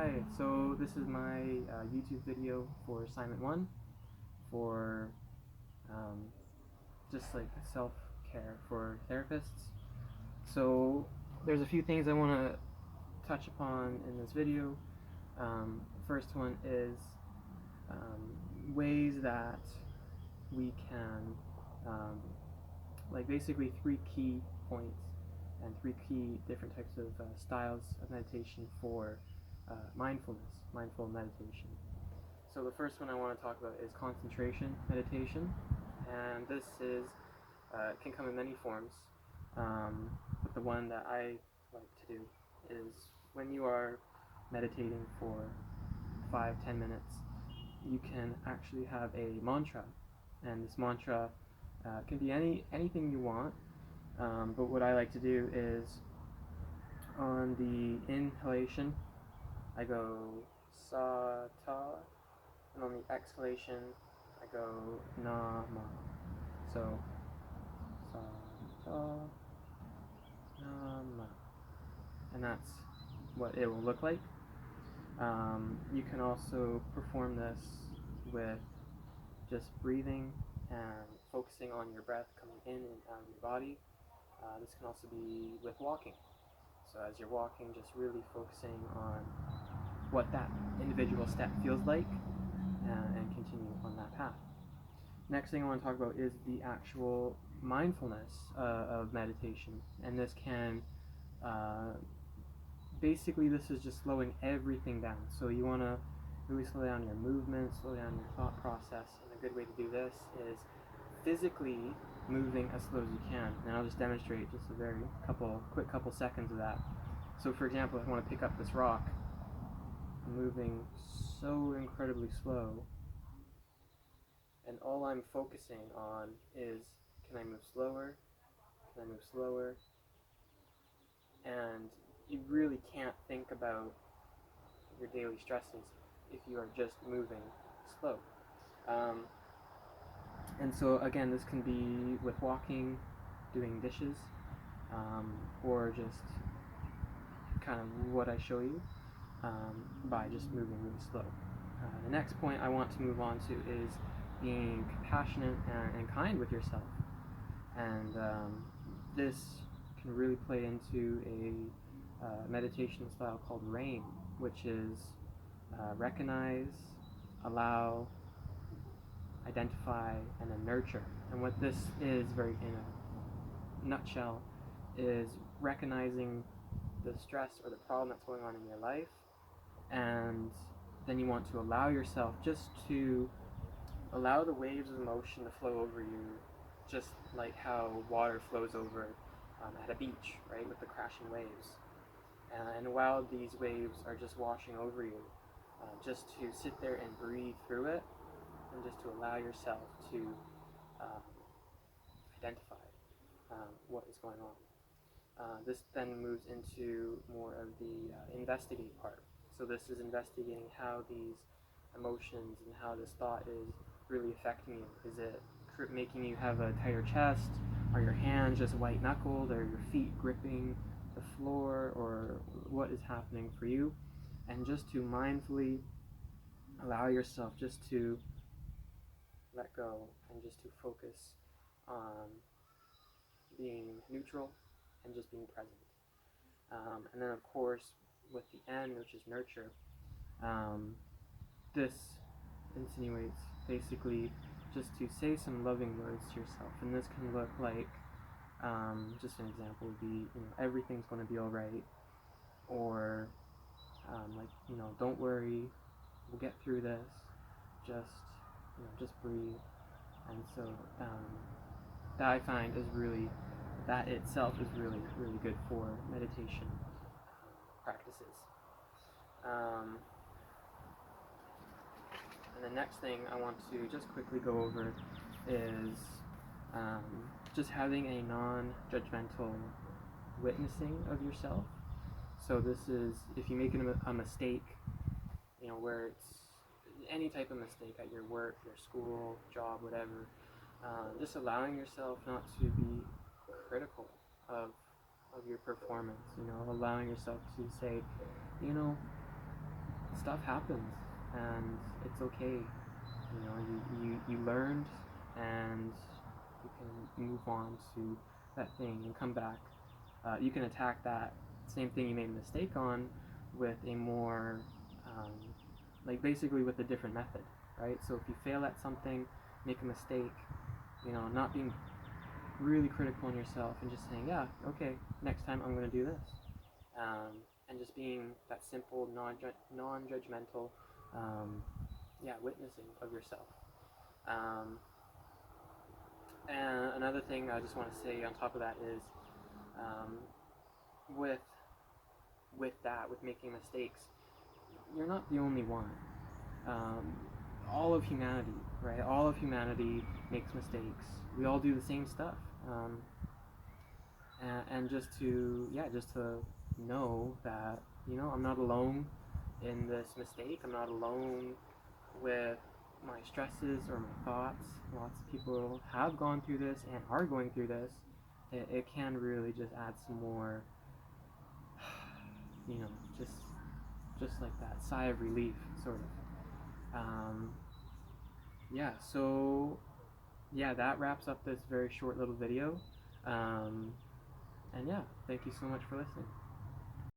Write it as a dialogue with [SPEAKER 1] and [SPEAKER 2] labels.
[SPEAKER 1] Hi, so this is my YouTube video for assignment 1 for um, just like self-care for therapists. So there's a few things I want to touch upon in this video. First one is ways that we can, like basically 3 key points and 3 key different types of styles of meditation for mindful meditation. So the first one I want to talk about is concentration meditation, and this is can come in many forms. But the one that I like to do is when you are meditating for 5-10 minutes, you can actually have a mantra, and this mantra can be anything you want. But what I like to do is on the inhalation, I go sa ta, and on the exhalation, I go na ma. So sa ta na ma, and that's what it will look like. You can also perform this with just breathing and focusing on your breath coming in and out of your body. This can also be with walking. So as you're walking, just really focusing on what that individual step feels like and continue on that path. Next thing I want to talk about is the actual mindfulness of meditation, and this can basically this is just slowing everything down. So you want to really slow down your movement, slow down your thought process, and a good way to do this is physically moving as slow as you can. And I'll just demonstrate just a quick couple seconds of that. So for example, if I want to pick up this rock, I'm moving so incredibly slow, and all I'm focusing on is, can I move slower? Can I move slower? And you really can't think about your daily stresses if you are just moving slow. And so again, this can be with walking, doing dishes, or just kind of what I show you by just moving really slow. The next point I want to move on to is being compassionate and kind with yourself. And this can really play into a meditation style called RAIN, which is recognize, allow, identify, and then nurture. And what this is, very in a nutshell, is recognizing the stress or the problem that's going on in your life, and then you want to allow yourself just to allow the waves of emotion to flow over you, just like how water flows over at a beach, right, with the crashing waves. And while these waves are just washing over you, just to sit there and breathe through it, and just to allow yourself to identify what is going on. This then moves into more of the investigate part. So this is investigating how these emotions and how this thought is really affecting you. Is it making you have a tighter chest? Are your hands just white knuckled? Are your feet gripping the floor? Or what is happening for you? And just to mindfully allow yourself just to let go and just to focus on being neutral and just being present. And then of course with the N, which is nurture, this insinuates basically just to say some loving words to yourself. And this can look like, just an example would be, everything's going to be all right, or don't worry, we'll get through this, just breathe. And so that I find is really, that itself is really, really good for meditation practices. And the next thing I want to just quickly go over is just having a non-judgmental witnessing of yourself. So this is, if you make a mistake, where it's any type of mistake at your work, your school, job, whatever, just allowing yourself not to be critical of your performance, allowing yourself to say, stuff happens, and it's okay. You know, you learned, and you can move on to that thing and come back. You can attack that same thing you made a mistake on with a more, like basically with a different method, right? So if you fail at something, make a mistake, you know, not being really critical on yourself and just saying, yeah, okay, next time I'm going to do this. And just being that simple, non-judgmental, witnessing of yourself. And another thing I just want to say on top of that is, with with making mistakes, you're not the only one. Um, all of humanity, right? All of humanity makes mistakes. We all do the same stuff. And just to know that, you know, I'm not alone in this mistake. I'm not alone with my stresses or my thoughts. Lots of people have gone through this and are going through this. It can really just add some more, you know, just like that sigh of relief, sort of. So that wraps up this very short little video. And yeah, thank you so much for listening.